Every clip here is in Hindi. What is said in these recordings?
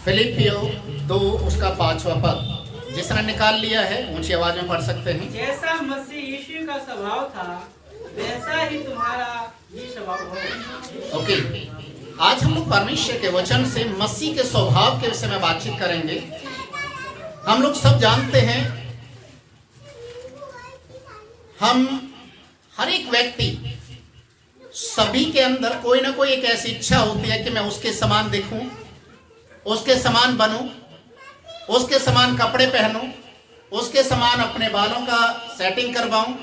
फिलिपियो 2 उसका 5वां पद जिसने निकाल लिया है ऊंची आवाज में पढ़ सकते हैं। जैसा मसीह यीशु का स्वभाव था वैसा ही तुम्हारा भी स्वभाव हो। ओके, आज हम लोग परमेश्वर के वचन से मसीह के स्वभाव के विषय में बातचीत करेंगे। हम लोग सब जानते हैं, हम हर एक व्यक्ति सभी के अंदर कोई ना कोई एक ऐसी इच्छा होती है कि मैं उसके समान दिखूं, उसके समान बनूं, उसके समान कपड़े पहनूं, उसके समान अपने बालों का सेटिंग करवाऊं,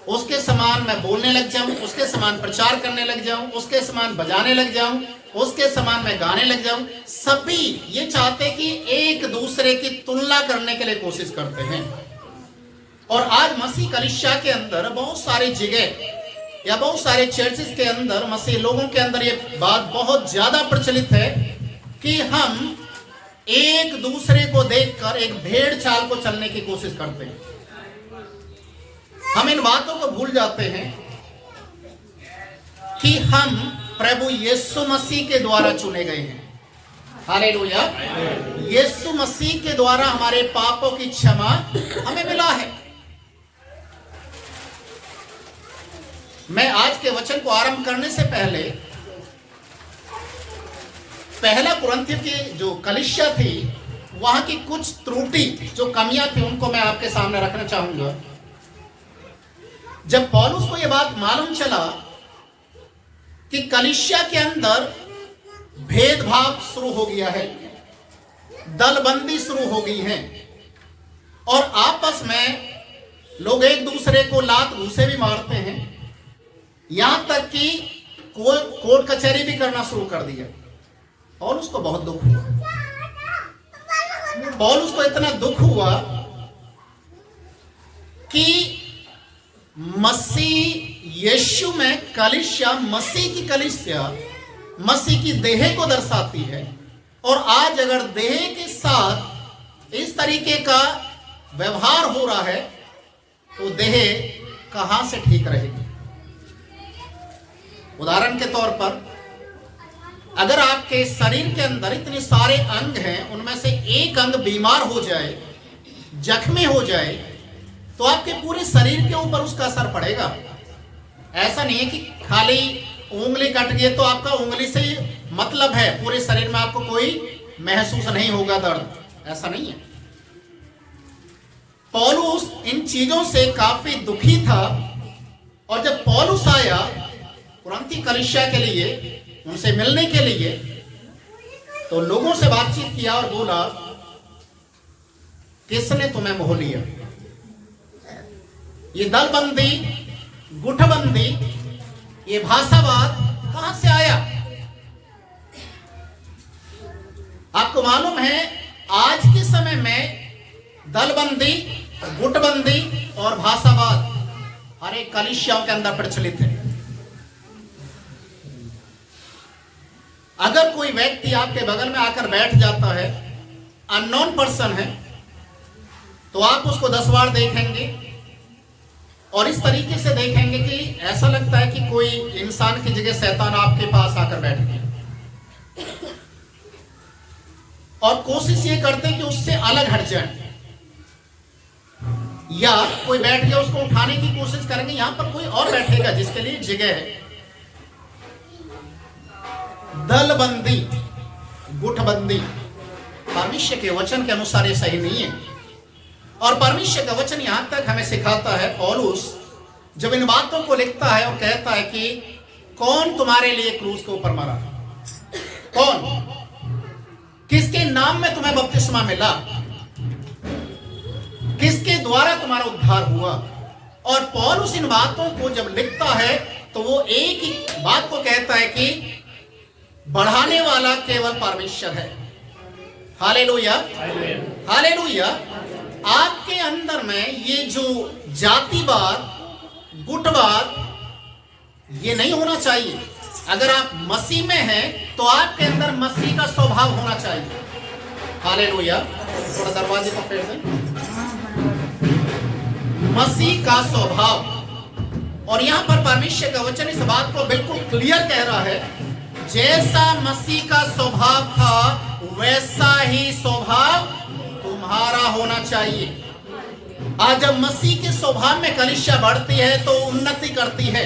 उसके समान मैं बोलने लग जाऊं, उसके समान प्रचार करने लग जाऊं, उसके समान बजाने लग जाऊं, उसके समान मैं गाने लग जाऊं। सभी ये चाहते कि एक दूसरे की तुलना करने के लिए कोशिश करते हैं। और आज मसीह कलीसिया के अंदर बहुत सारी जगह या बहुत सारे चर्चेस के अंदर मसीह लोगों के अंदर ये बात बहुत ज्यादा प्रचलित है कि हम एक दूसरे को देखकर एक भेड़ चाल को चलने की कोशिश करते हैं। हम इन बातों को भूल जाते हैं कि हम प्रभु यीशु मसीह के द्वारा चुने गए हैं। हालेलुया। यीशु मसीह के द्वारा हमारे पापों की क्षमा हमें मिला है। मैं आज के वचन को आरंभ करने से पहले पहला कुरिन्थियों की जो कलीसिया थी वहां की कुछ त्रुटि जो कमियां थी उनको मैं आपके सामने रखना चाहूंगा। जब पौलुस को यह बात मालूम चला कि कलीसिया के अंदर भेदभाव शुरू हो गया है, दलबंदी शुरू हो गई है और आपस में लोग एक दूसरे को लात घूंसे भी मारते हैं, यहां तक कि कोर्ट कचहरी भी करना शुरू कर दिया। पौलुस को बहुत दुख हुआ। पौलुस को इतना दुख हुआ कि मसीह यीशु में कलीसिया, मसीह की कलीसिया मसीह की देह को दर्शाती है। और आज अगर देह के साथ इस तरीके का व्यवहार हो रहा है तो देह कहां से ठीक रहेगी। उदाहरण के तौर पर अगर आपके शरीर के अंदर इतने सारे अंग हैं, उनमें से एक अंग बीमार हो जाए, जख्मी हो जाए, तो आपके पूरे शरीर के ऊपर उसका असर पड़ेगा। ऐसा नहीं है कि खाली उंगली कट गई तो आपका उंगली से मतलब है, पूरे शरीर में आपको कोई महसूस नहीं होगा दर्द, ऐसा नहीं है। पौलुस इन चीजों से काफी दुखी था और जब पौलुस आया कुरिन्थी कलीसिया के लिए, उनसे मिलने के लिए, तो लोगों से बातचीत किया और बोला, किसने तुम्हें मोह लिया? ये दलबंदी, गुटबंदी, ये भाषावाद कहां से आया? आपको मालूम है आज के समय में दलबंदी, गुटबंदी और भाषावाद हर एक कलीसियाओं के अंदर प्रचलित है। अगर कोई व्यक्ति आपके बगल में आकर बैठ जाता है, अननोन पर्सन है, तो आप उसको 10 बार देखेंगे और इस तरीके से देखेंगे कि ऐसा लगता है कि कोई इंसान की जगह शैतान आपके पास आकर बैठ गया, और कोशिश ये करते हैं कि उससे अलग हट जाए, या कोई बैठ गया उसको उठाने की कोशिश करेंगे, यहां पर कोई और बैठेगा जिसके लिए जगह है। दलबंदी, गुटबंदी परमेश्वर के वचन के अनुसार ये सही नहीं है। और परमेश्वर का वचन यहां तक हमें सिखाता है, पौलुस जब इन बातों को लिखता है और कहता है कि कौन तुम्हारे लिए क्रूस के ऊपर मरा, कौन, किसके नाम में तुम्हें बपतिस्मा मिला, किसके द्वारा तुम्हारा उद्धार हुआ। और पौलुस इन बातों को जब लिखता है तो वो एक ही बात को कहता है कि बढ़ाने वाला केवल परमेश्वर है। Hallelujah, hallelujah. आपके अंदर में ये जो जातिवाद, गुटवाद, ये नहीं होना चाहिए। अगर आप मसीह में हैं तो आपके अंदर मसीह का स्वभाव होना चाहिए। हालेलुया। थोड़ा दरवाजे को फेर दें। मसीह का स्वभाव। और यहां पर परमेश्वर का वचन इस बात को बिल्कुल क्लियर कह रहा है, जैसा मसीह का स्वभाव था वैसा ही स्वभाव तुम्हारा होना चाहिए। आज जब मसीह के स्वभाव में कलीसिया बढ़ती है तो उन्नति करती है,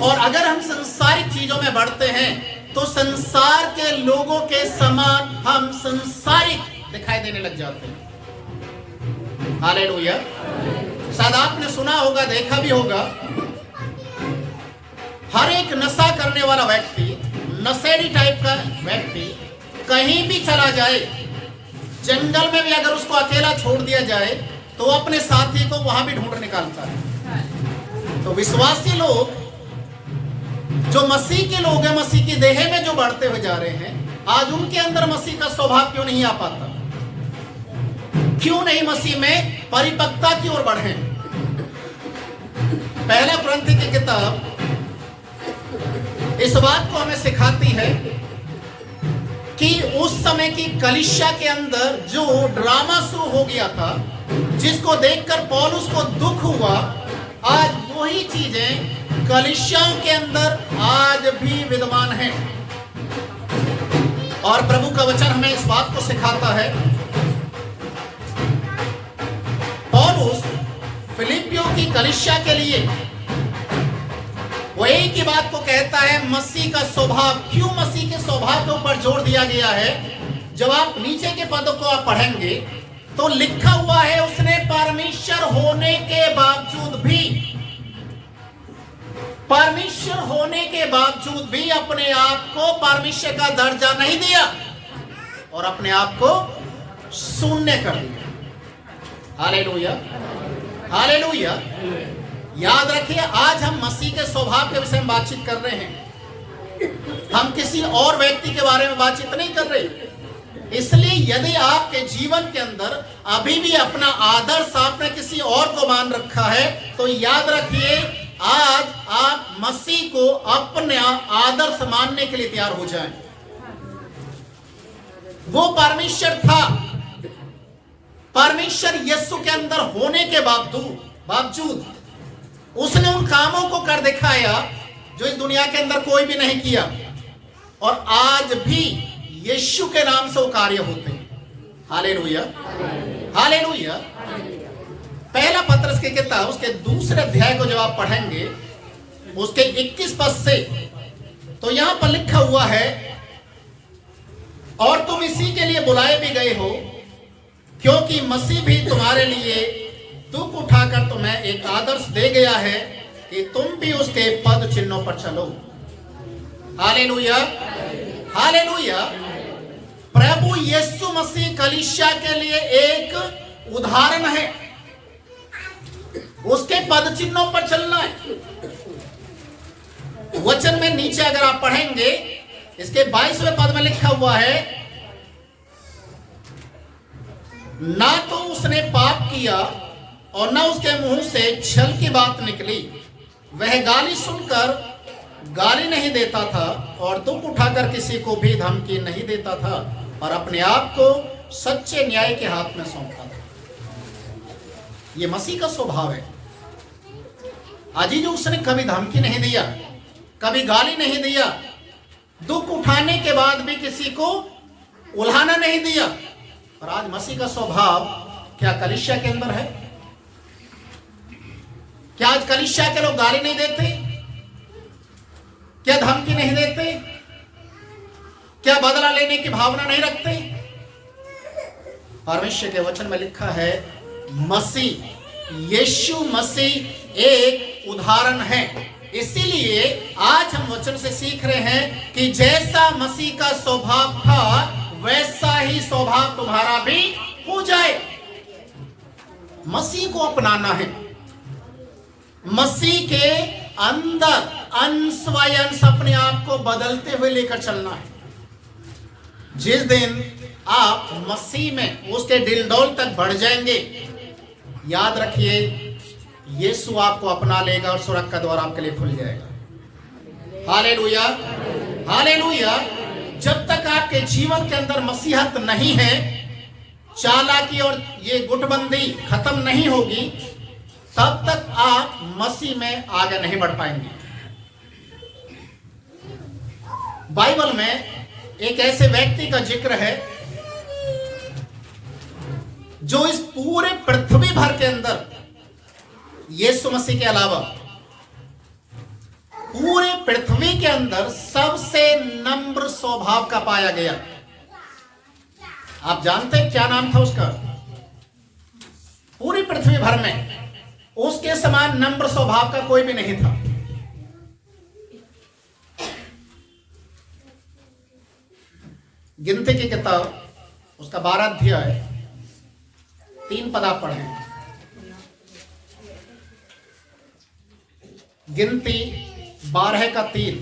और अगर हम संसारिक चीजों में बढ़ते हैं तो संसार के लोगों के समान हम संसारिक दिखाई देने लग जाते हैं। हालेलुया। शायद आपने सुना होगा, देखा भी होगा, हर एक नशा करने वाला व्यक्ति, नशेड़ी टाइप का व्यक्ति कहीं भी चला जाए, जंगल में भी अगर उसको अकेला छोड़ दिया जाए तो अपने साथी को वहां भी ढूंढ निकालता है। तो विश्वासी लोग, जो मसीह के लोग हैं, मसीह की देह में जो बढ़ते हुए जा रहे हैं, आज उनके अंदर मसीह का स्वभाव क्यों नहीं आ पाता? क्यों नहीं मसीह में परिपक्वता की ओर बढ़े? पहला कुरिन्थी की किताब इस बात को हमें सिखाती है कि उस समय की कलीसिया के अंदर जो ड्रामा शुरू हो गया था, जिसको देखकर पौलुस को दुख हुआ, आज वही चीजें कलीसियाओं के अंदर आज भी विद्यमान हैं। और प्रभु का वचन हमें इस बात को सिखाता है। पौलुस फिलिपियों की कलीसिया के लिए वो एक ही बात को कहता है, मसीह का स्वभाव। क्यों मसीह के स्वभाव के ऊपर जोर दिया गया है? जब आप नीचे के पदों को आप पढ़ेंगे तो लिखा हुआ है, उसने परमेश्वर होने के बावजूद भी, परमेश्वर होने के बावजूद भी अपने आप को परमेश्वर का दर्जा नहीं दिया और अपने आप को शून्य कर दिया। Hallelujah, hallelujah. याद रखिए, आज हम मसीह के स्वभाव के विषय में बातचीत कर रहे हैं, हम किसी और व्यक्ति के बारे में बातचीत नहीं कर रहे। इसलिए यदि आपके जीवन के अंदर अभी भी अपना आदर्श आपने किसी और को मान रखा है, तो याद रखिए, आज आप मसीह को अपने आदर्श मानने के लिए तैयार हो जाएं। वो परमेश्वर था, परमेश्वर यीशु के अंदर होने के बावजूद उसने उन कामों को कर दिखाया जो इस दुनिया के अंदर कोई भी नहीं किया, और आज भी यीशु के नाम से वो कार्य होते हैं। Hallelujah, hallelujah. पहला पत्रस की किताब उसके दूसरे अध्याय को जब आप पढ़ेंगे, उसके 21 पद से, तो यहां पर लिखा हुआ है, और तुम इसी के लिए बुलाए भी गए हो, क्योंकि मसीह भी तुम्हारे लिए दुख उठाकर तुम्हें एक आदर्श दे गया है कि तुम भी उसके पद चिन्हों पर चलो। Hallelujah, hallelujah. प्रभु यीशु मसीह कलीसिया के लिए एक उदाहरण है, उसके पद चिन्हों पर चलना है। वचन में नीचे अगर आप पढ़ेंगे, इसके 22वें पद में लिखा हुआ है, ना तो उसने पाप किया और न उसके मुंह से छल की बात निकली। वह गाली सुनकर गाली नहीं देता था और दुख उठाकर किसी को भी धमकी नहीं देता था, और अपने आप को सच्चे न्याय के हाथ में सौंपता था। यह मसीह का स्वभाव है। आज जो उसने कभी धमकी नहीं दिया, कभी गाली नहीं दिया, दुख उठाने के बाद भी किसी को उल्हाना नहीं दिया। और आज मसीह का स्वभाव क्या कलीसिया के अंदर है? क्या आज कलीसिया के लोग गाली नहीं देते? क्या धमकी नहीं देते? क्या बदला लेने की भावना नहीं रखते? परमेश्वर के वचन में लिखा है, मसीह, यीशु मसीह एक उदाहरण है। इसीलिए आज हम वचन से सीख रहे हैं कि जैसा मसीह का स्वभाव था, वैसा ही स्वभाव तुम्हारा भी हो जाए। मसीह को अपनाना है, मसीह के अंदर अंश बाय अंश अपने आप को बदलते हुए लेकर चलना है। जिस दिन आप मसीह में उसके दिलडोल तक बढ़ जाएंगे, याद रखिए, यीशु आपको अपना लेगा और स्वर्ग का द्वार आपके लिए खुल जाएगा। Hallelujah, hallelujah. जब तक आपके जीवन के अंदर मसीहत नहीं है, चालाकी और ये गुटबंदी खत्म नहीं होगी, तब तक आप मसीह में आगे नहीं बढ़ पाएंगे। बाइबल में एक ऐसे व्यक्ति का जिक्र है जो इस पूरे पृथ्वी भर के अंदर यीशु मसीह के अलावा पूरे पृथ्वी के अंदर सबसे नम्र स्वभाव का पाया गया। आप जानते हैं क्या नाम था उसका? पूरी पृथ्वी भर में उसके समान नम्र स्वभाव का कोई भी नहीं था। गिनती की किताब उसका 12 अध्याय 3 पद आप पढ़ें। गिनती 12 का 3।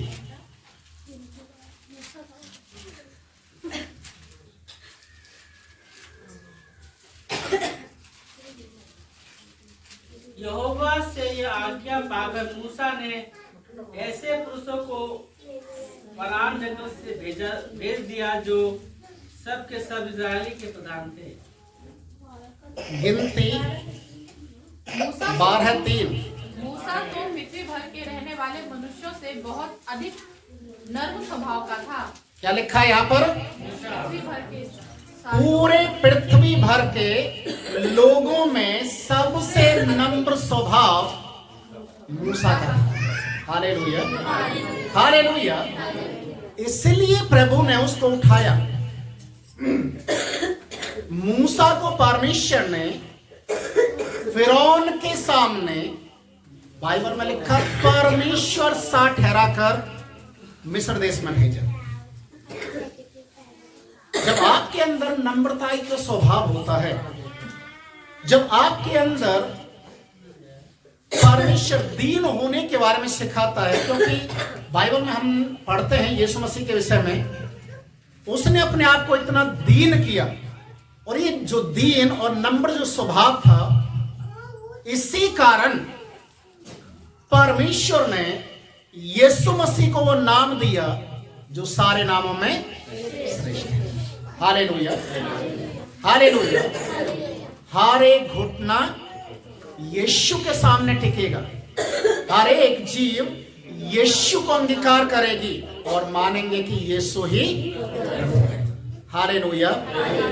यहोवा से यह आज्ञा पाकर मूसा ने ऐसे पुरुषों को फरान जंगल से भेज दिया जो सब के सब इजरायली के प्रधान थे। गिनती मूसा 12:3। मूसा तो पृथ्वी भर के रहने वाले मनुष्यों से बहुत अधिक नर्म स्वभाव का था। क्या लिखा है यहाँ पर? पृथ्वी भर के पूरे पृथ्वी भर के लोगों में सबसे नम्र स्वभाव मूसा का। Hallelujah, hallelujah. इसलिए प्रभु ने उसको उठाया। मूसा को परमेश्वर ने फिरौन के सामने, बाइबल में लिखा, परमेश्वर सा ठहरा कर मिस्र देश में भेजा। जब आपके अंदर नम्रता का स्वभाव होता है, जब आपके अंदर परमेश्वर दीन होने के बारे में सिखाता है, क्योंकि बाइबल में हम पढ़ते हैं यीशु मसीह के विषय में, उसने अपने आप को इतना दीन किया। और ये जो दीन और नम्र जो स्वभाव था, इसी कारण परमेश्वर ने यीशु मसीह को वो नाम दिया जो सारे नामों में श्रेष्ठ है। Hallelujah, hallelujah. हर एक घुटना यीशु के सामने टिकेगा। हर एक जीव यीशु को अंगीकार करेगी और मानेंगे कि यीशु ही प्रभु है। हालेलुया।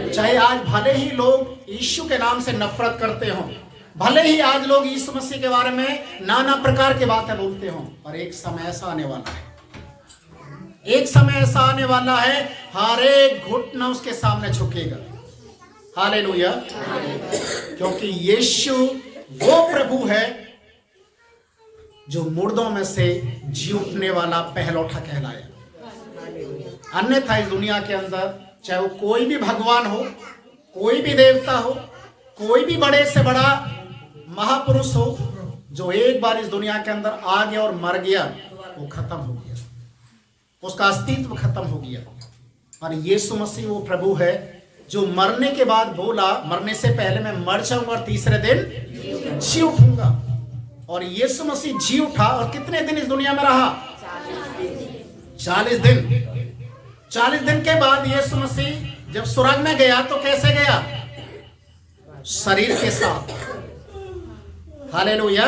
चाहे आज भले ही लोग यीशु के नाम से नफरत करते हों, भले ही आज लोग यीशु मसीह के बारे में नाना प्रकार की बातें बोलते हों, पर एक समय ऐसा आने वाला है, एक समय ऐसा आने वाला है, हर एक घुटना उसके सामने झुकेगा। हालेलुया। क्योंकि यीशु वो प्रभु है जो मुर्दों में से जी उठने वाला पहलौठा कहलाया। अन्यथा इस दुनिया के अंदर चाहे वो कोई भी भगवान हो, कोई भी देवता हो, कोई भी बड़े से बड़ा महापुरुष हो, जो एक बार इस दुनिया के अंदर आ गया और मर गया, वो खत्म हो गया, उसका अस्तित्व खत्म हो गया। और यीशु मसीह वो प्रभु है जो मरने के बाद बोला, मरने से पहले मैं मर जाऊंगा और तीसरे दिन जी उठूंगा। और यीशु मसीह जी उठा और कितने दिन इस दुनिया में रहा? 40 दिन। 40 दिन के बाद यीशु मसीह जब स्वर्ग में गया तो कैसे गया? शरीर के साथ। हालेलुया।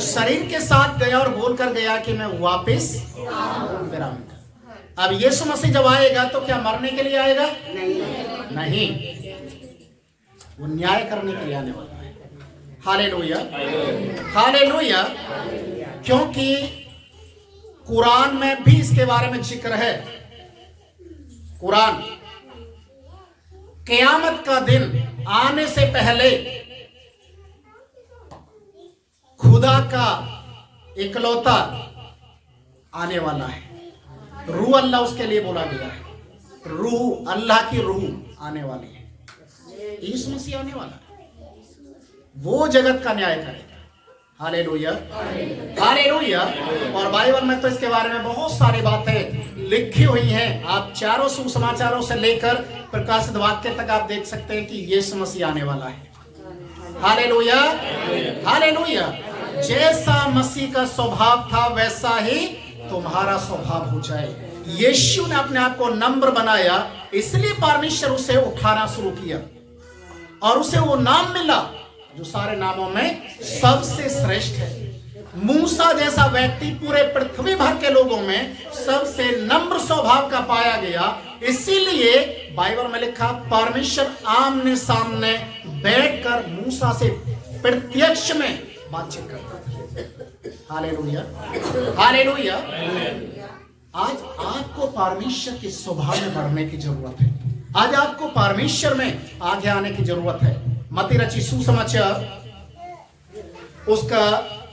शरीर के साथ गया और बोलकर गया कि मैं वापस आऊंगा। अब यीशु मसीह जब आएगा तो क्या मरने के लिए आएगा? नहीं, वो न्याय करने के लिए आने वाला है। Hallelujah, hallelujah. क्योंकि कुरान में भी इसके बारे में जिक्र है। कुरान क़यामत का दिन आने से पहले खुदा का इकलौता आने वाला है। रूह अल्लाह उसके लिए बोला गया है। रूह, अल्लाह की रूह आने वाली है। यीशु मसीह आने वाला है, वो जगत का न्याय करेगा। Hallelujah, hallelujah. और बाइबल में तो इसके बारे में बहुत सारी बातें लिखी हुई हैं। आप चारों सुसमाचारों से लेकर प्रकाशित वाक्य तक आप देख सकते हैं कि यीशु मसीह आने वाला है। Hallelujah, hallelujah. जैसा मसीह का स्वभाव था वैसा ही तुम्हारा स्वभाव हो जाए। यीशु ने अपने आप को नम्र बनाया, इसलिए परमेश्वर उसे उठाना शुरू किया और उसे वो नाम मिला जो सारे नामों में सबसे श्रेष्ठ है। मूसा जैसा व्यक्ति पूरे पृथ्वी भर के लोगों में सबसे नम्र स्वभाव का पाया गया, इसीलिए बाइबल में लिखा परमेश्वर आमने सामने बैठकर मूसा से प्रत्यक्ष में बातचीत करता था। Hallelujah, hallelujah. आज आपको परमेश्वर के स्वभाव में बढ़ने की जरूरत है। आज आपको परमेश्वर में आगे आने की जरूरत है। मत्ती रचित सुसमाचार उसका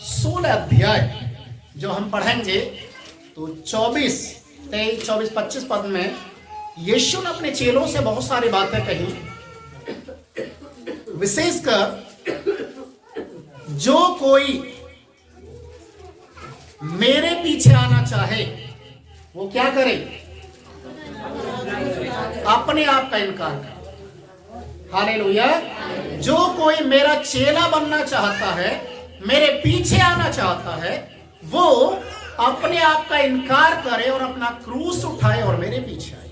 16 अध्याय जो हम पढ़ेंगे तो 24, 23, 24, 25 पद में यीशु ने अपने चेलों से बहुत सारी बातें कही। विशेषकर जो कोई मेरे पीछे आना चाहे वो क्या करे? अपने आप का इनकार करे। हालेलुया। जो कोई मेरा चेला बनना चाहता है, मेरे पीछे आना चाहता है, वो अपने आप का इनकार करे और अपना क्रूस उठाए और मेरे पीछे आए।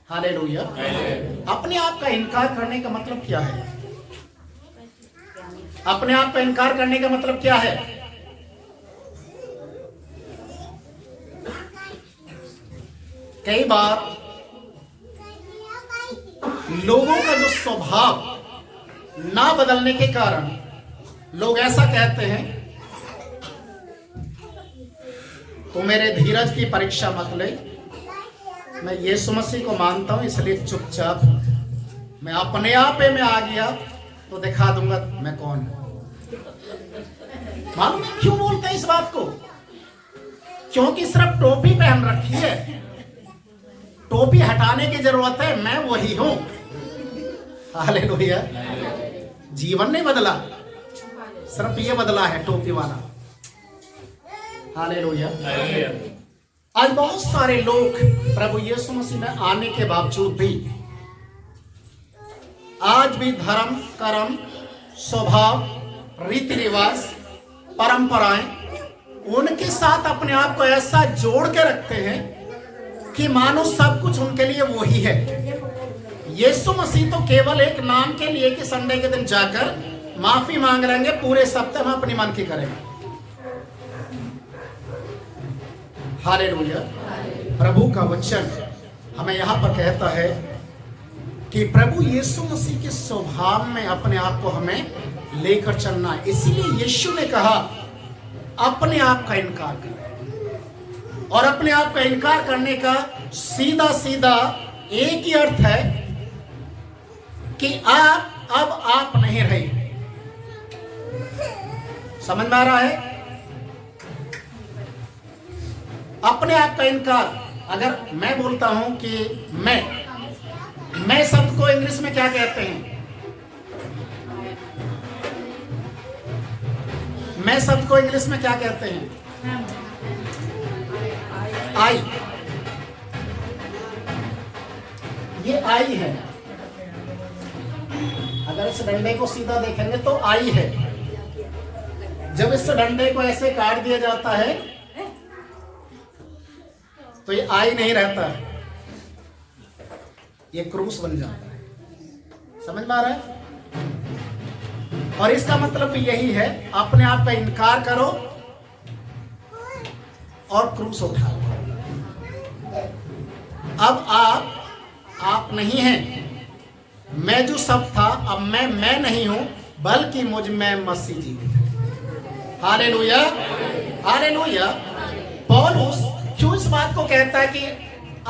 हालेलुया। अपने आप का इनकार करने का मतलब क्या है? अपने आप का इनकार करने का मतलब क्या है? कई बार लोगों का जो स्वभाव ना बदलने के कारण लोग ऐसा कहते हैं, तो मेरे धीरज की परीक्षा मत ले, मैं यीशु मसीह को मानता हूं इसलिए चुपचाप, मैं अपने आप में आ गया तो दिखा दूंगा मैं कौन हूं। मालूम है क्यों बोलते हैं इस बात को? क्योंकि सिर्फ टोपी पहन रखी है, टोपी हटाने की जरूरत है, मैं वही हूं। हालेलुया। जीवन नहीं बदला, सिर्फ ये बदला है टोपी वाला। हालेलुया। आज बहुत सारे लोग प्रभु यीशु मसीह में आने के बावजूद भी आज भी धर्म, कर्म, स्वभाव, रीति रिवाज, परंपराएं उनके साथ अपने आप को ऐसा जोड़ के रखते हैं कि मानो सब कुछ उनके लिए वही है। यीशु मसीह तो केवल एक नाम के लिए कि संडे के दिन जाकर माफी मांग लेंगे, पूरे सप्ताह में अपनी मन की करेंगे। हालेलुया। प्रभु का वचन हमें यहां पर कहता है कि प्रभु यीशु मसीह के स्वभाव में अपने आप को हमें लेकर चलना है। इसीलिए यीशु ने कहा अपने आप का इनकार करें। और अपने आप का इनकार करने का सीधा सीधा एक ही अर्थ है कि आप अब आप नहीं रहे। समझ में आ रहा है? अपने आप का इनकार। अगर मैं बोलता हूं कि मैं शब्द को इंग्लिश में क्या कहते हैं? मैं शब्द को इंग्लिश में क्या कहते हैं? आई। ये आई है। अगर इस डंडे को सीधा देखेंगे तो आई है। जब इस डंडे को ऐसे काट दिया जाता है तो ये आई नहीं रहता है, ये क्रूस बन जाता है। समझ में आ रहा है? और इसका मतलब भी यही है, अपने आप का इनकार करो और क्रूस उठाओ। अब आप नहीं हैं। मैं जो सब था अब मैं नहीं हूं, बल्कि मुझ में मसीह जीवित है। Hallelujah, hallelujah. पौलुस क्यों इस बात को कहता है कि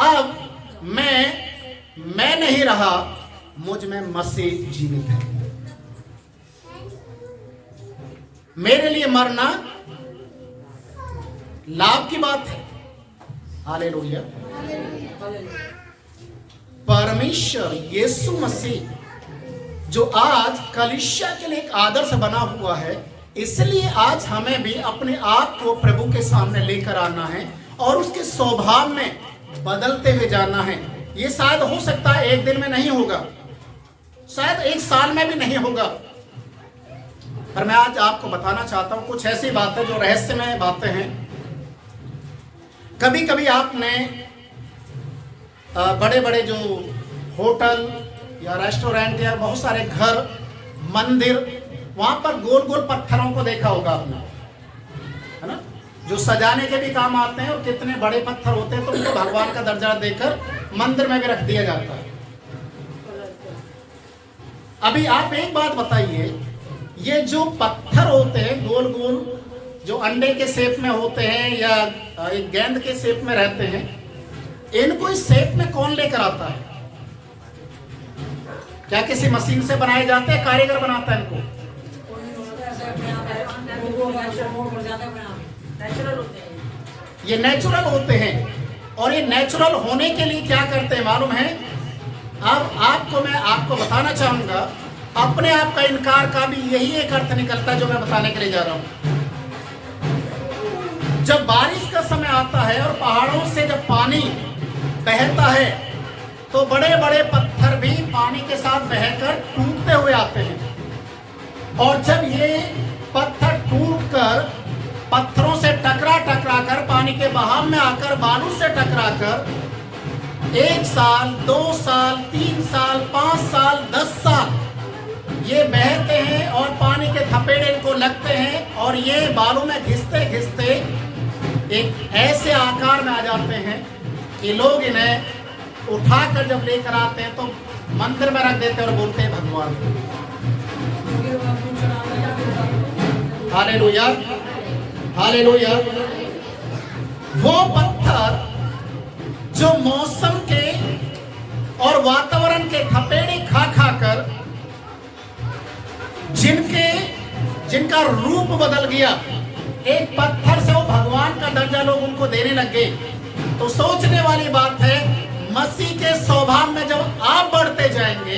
अब मैं नहीं रहा, मुझ में मसीह जीवित है। मेरे लिए मरना लाभ की बात है। हालेलुया। परमेश्वर यीशु मसीह जो आज कलीसिया के लिए एक आदर्श बना हुआ है, इसलिए आज हमें भी अपने आप को प्रभु के सामने लेकर आना है और उसके स्वभाव में बदलते हुए जाना है। ये शायद हो सकता है एक दिन में नहीं होगा, शायद एक साल में भी नहीं होगा, पर मैं आज आपको बताना चाहता हूं कुछ ऐसी बातें जो रहस्यमय बातें हैं। कभी कभी आपने बड़े बड़े जो होटल या रेस्टोरेंट या बहुत सारे घर, मंदिर, वहां पर गोल गोल पत्थरों को देखा होगा आपने, है ना? जो सजाने के भी काम आते हैं, और कितने बड़े पत्थर होते हैं तो उनको भगवान का दर्जा देकर मंदिर में भी रख दिया जाता है। अभी आप एक बात बताइए, ये जो पत्थर होते हैं गोल गोल, जो अंडे के शेप में होते हैं या एक गेंद के शेप में रहते हैं, इनको इस शेप में कौन लेकर आता है? क्या किसी मशीन से बनाए जाते हैं? कारीगर बनाता है इनको? ये नेचुरल होते हैं। और ये नेचुरल होने के लिए क्या करते हैं मालूम है? अब मैं आपको बताना चाहूंगा, अपने आप का इनकार का भी यही एक अर्थ निकलता है जो मैं बताने के लिए जा रहा हूं। जब बारिश का समय आता है और पहाड़ों से जब पानी बहता है तो बड़े बड़े पत्थर भी पानी के साथ बहकर टूटते हुए आते हैं। और जब ये पत्थर टूटकर पत्थरों से टकरा कर पानी के बहाव में आकर बालू से टकराकर 1 साल 2 साल 3 साल 5 साल 10 साल ये बहते हैं और पानी के थपेड़े इनको लगते हैं, और ये बालू में घिसते घिसते एक ऐसे आकार में आ जाते हैं कि लोग इन्हें उठाकर जब लेकर आते हैं तो मंदिर में रख देते हैं और बोलते हैं भगवान। Hallelujah, hallelujah. वो पत्थर जो मौसम के और वातावरण के थपेड़े खा कर जिनका रूप बदल गया, एक पत्थर से वो भगवान का दर्जा लोग उनको देने लग गए। तो सोचने वाली बात है, मसीह के स्वभाव में जब आप बढ़ते जाएंगे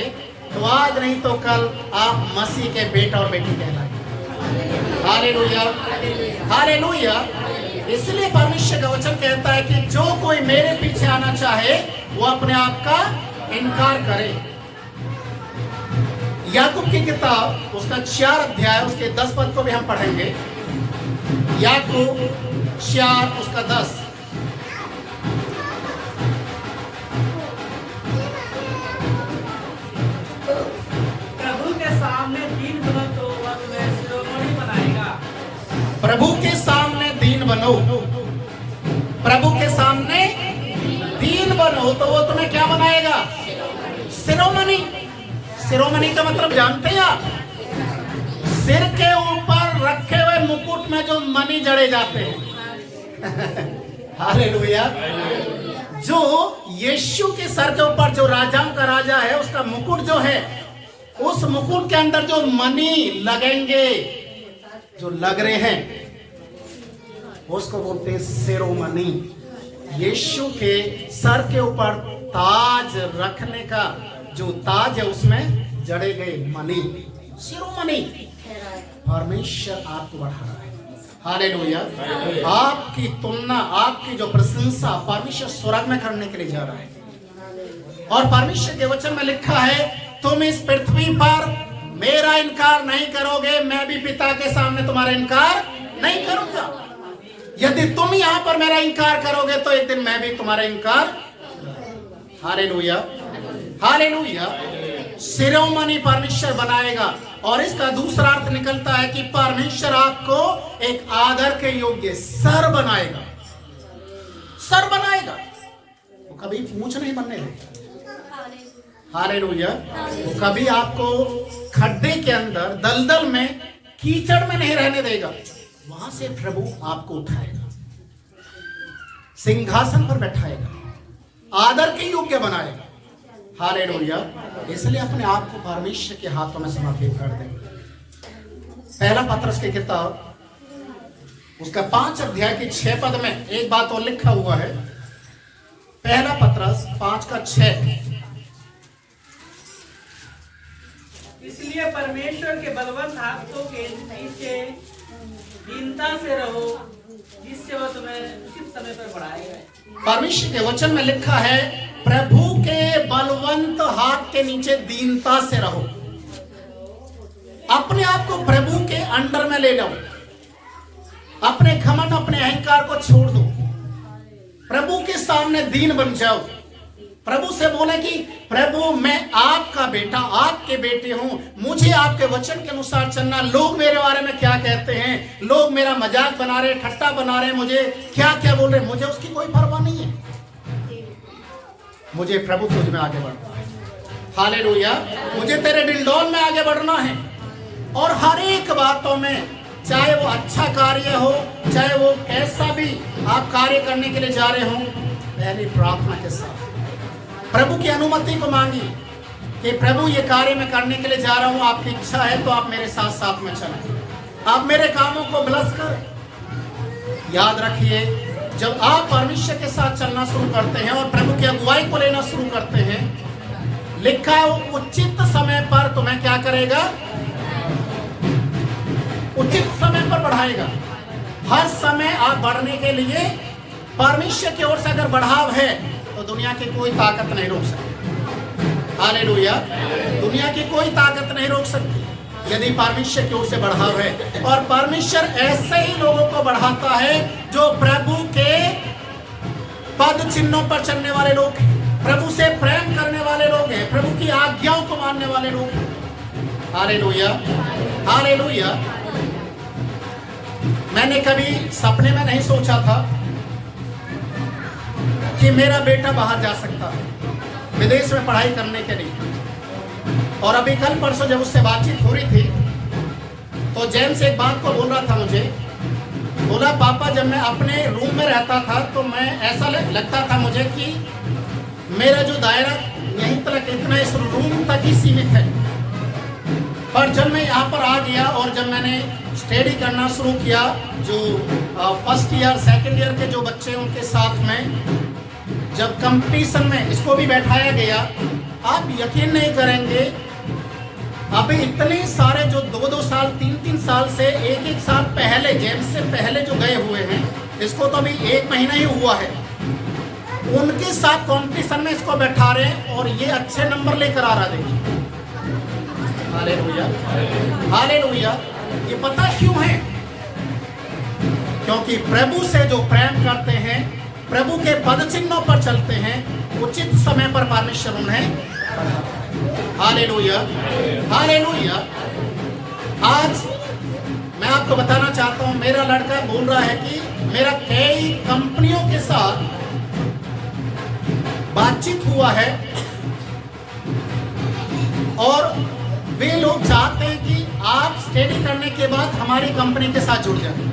तो आज नहीं तो कल आप मसीह के बेटा और बेटी कहलाएंगे। Hallelujah, hallelujah. इसलिए परमेश्वर का वचन कहता है कि जो कोई मेरे पीछे आना चाहे वो अपने आप का इनकार करे। याकूब की किताब उसका 4 अध्याय उसके 10 पद को भी हम पढ़ेंगे। याकूब 4 उसका 10। प्रभु के सामने दीन बनो तो वह तुम्हें शिरोमणि बनाएगा। प्रभु के सामने दीन बनो, प्रभु के सामने दीन बनो तो वो तुम्हें क्या बनाएगा? शिरोमणि। शिरोमणि का मतलब जानते हैं आप? सिर के ऊपर रखे हुए मुकुट में जो मणि जड़े जाते हैं। हालेलुया। जो यीशु के सर के ऊपर जो राजाओं का राजा है उसका मुकुट जो है, उस मुकुट के अंदर जो मणि लगेंगे, जो लग रहे हैं, उसको बोलते हैं शिरोमणि। यीशु के सर के ऊपर ताज रखने का जो ताज है उसमें जड़े गए मणि, शिरोमणि। परमेश्वर आपको बढ़ा रहा है। हालेलुया। आपकी तुलना, आपकी जो प्रशंसा परमेश्वर स्वर्ग में करने के लिए जा रहा है। और परमेश्वर के वचन में लिखा है, तुम इस पृथ्वी पर मेरा इनकार नहीं करोगे, मैं भी पिता के सामने तुम्हारा इनकार नहीं करूंगा। यदि तुम यहाँ पर मेरा इनकार करोगे तो एक दिन मैं भी तुम्हारा इनकार। Hallelujah, hallelujah. शिरोमणि परमेश्वर बनाएगा। और इसका दूसरा अर्थ निकलता है कि परमेश्वर आपको एक आदर के योग्य सर बनाएगा। सर बनाएगा, वो कभी पूंछ नहीं बनने देगा। हालेलुया। वो कभी आपको खड्डे के अंदर, दलदल में, कीचड़ में नहीं रहने देगा। वहां से प्रभु आपको उठाएगा, सिंहासन पर बैठाएगा, आदर के योग्य बनाएगा। हालेलुया। इसलिए अपने आप को परमेश्वर के हाथों में समर्पित कर दें। पहला पत्रस की किताब उसका 5 अध्याय के 6 पद में एक बात और लिखा हुआ है। पहला पत्रस 5 का 6। इसलिए परमेश्वर के बलवंत हाथों के नीचे दीनता से रहो, जिससे वह तुम्हें उचित समय पर बढ़ाएगा। परमेश्वर के वचन में लिखा है, प्रभु के बलवंत हाथ के नीचे दीनता से रहो। अपने आप को प्रभु के अंडर में ले लो। अपने घमंड, अपने अहंकार को छोड़ दो। प्रभु के सामने दीन बन जाओ। प्रभु से बोले कि प्रभु मैं आपका बेटा, आपके बेटे हूं, मुझे आपके वचन के अनुसार चलना। लोग मेरे बारे में क्या कहते हैं, लोग मेरा मजाक बना रहे, ठट्टा बना रहे, मुझे क्या क्या बोल रहे, मुझे उसकी कोई परवाह नहीं है। मुझे प्रभु तुझ में आगे बढ़ना है। हालेलुया। मुझे तेरे डिलडोल में आगे बढ़ना है। और हर एक बातों में, चाहे वो अच्छा कार्य हो, चाहे वो कैसा भी आप कार्य करने के लिए जा रहे हो, पहले प्रार्थना के साथ प्रभु की अनुमति को मांगी कि प्रभु ये कार्य मैं करने के लिए जा रहा हूं, आपकी इच्छा है तो आप मेरे साथ साथ में चलें, आप मेरे कामों को ब्लेस करें। याद रखिए, जब आप परमेश्वर के साथ चलना शुरू करते हैं और प्रभु की अगुवाई को लेना शुरू करते हैं, लिखा है वो उचित समय पर तुम्हें क्या करेगा, उचित समय पर बढ़ाएगा। हर समय आप बढ़ने के लिए परमेश्वर की ओर से अगर बढ़ाव है तो दुनिया की कोई ताकत नहीं रोक सकती। हालेलुया। दुनिया की कोई ताकत नहीं रोक सकती यदि परमेश्वर की ओर से बढ़ाव है। और परमेश्वर ऐसे ही लोगों को बढ़ाता है जो प्रभु के पद चिन्हों पर चलने वाले लोग हैं, प्रभु से प्रेम करने वाले लोग हैं, प्रभु की आज्ञाओं को मानने वाले लोग हैं। Hallelujah, hallelujah. मैंने कभी सपने में नहीं सोचा था कि मेरा बेटा बाहर जा सकता है विदेश में पढ़ाई करने के लिए। और अभी कल परसों जब उससे बातचीत हो रही थी तो जेम्स एक बात को बोल रहा था मुझे, बोला पापा जब मैं अपने रूम में रहता था तो मैं ऐसा लगता था मुझे कि मेरा जो दायरा यहीं तक, इतना इस रूम तक ही सीमित है। पर जब मैं यहाँ पर आ गया और जब मैंने स्टडी करना शुरू किया, जो फर्स्ट ईयर सेकंड ईयर के जो बच्चे हैं उनके साथ में जब कंपटीशन में इसको भी बैठाया गया, आप यकीन नहीं करेंगे, अभी इतने सारे जो 2-2 साल 3-3 साल से 1-1 साल पहले, जेम्स से पहले जो गए हुए हैं, इसको तो अभी 1 महीना ही हुआ है, उनके साथ कंपटीशन में इसको बैठा रहे हैं और ये अच्छे नंबर लेकर आ रहा। देखिए, हालेलुया, हालेलुया। ये पता क्यों है? क्योंकि प्रभु से जो प्रेम करते हैं, प्रभु के पद चिन्हों पर चलते हैं, उचित समय पर परमेश्वर उन्हें बढ़ाता है। Hallelujah, hallelujah. आज मैं आपको बताना चाहता हूं, मेरा लड़का बोल रहा है कि मेरा कई कंपनियों के साथ बातचीत हुआ है और वे लोग चाहते हैं कि आप स्टडी करने के बाद हमारी कंपनी के साथ जुड़ जाएं।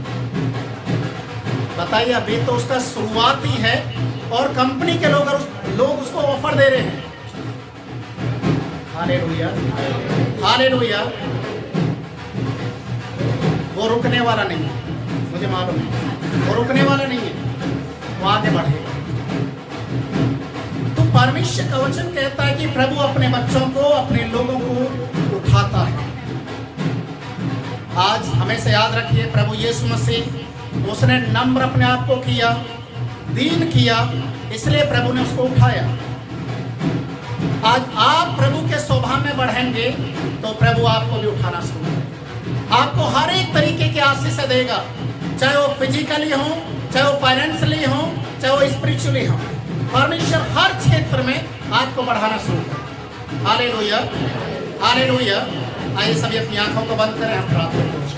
बताइए, अभी तो उसका शुरुआत ही है और कंपनी के लोग उसको ऑफर दे रहे हैं। Hallelujah, hallelujah. वो रुकने वाला नहीं है, मुझे मालूम है, वो रुकने वाला नहीं है, वो आगे बढ़ेगा। तो परमेश्वर का वचन कहता है कि प्रभु अपने बच्चों को, अपने लोगों को उठाता है। आज हमेशा याद रखिए, प्रभु यीशु मसीह, उसने नम्र अपने आप को किया, दीन किया, इसलिए प्रभु ने उसको उठाया। आज आप प्रभु के स्वभाव में बढ़ेंगे तो प्रभु आपको भी उठाना शुरू करेगा। आपको हर एक तरीके की आशीष देगा, चाहे वो फिजिकली हो, चाहे वो फाइनेंशियली हो, चाहे वो स्पिरिचुअली हो। परमेश्वर हर क्षेत्र में आपको बढ़ाना शुरू करेगा। Hallelujah, hallelujah. आइए सभी अपनी आंखों को बंद करें, हम प्रार्थना करें।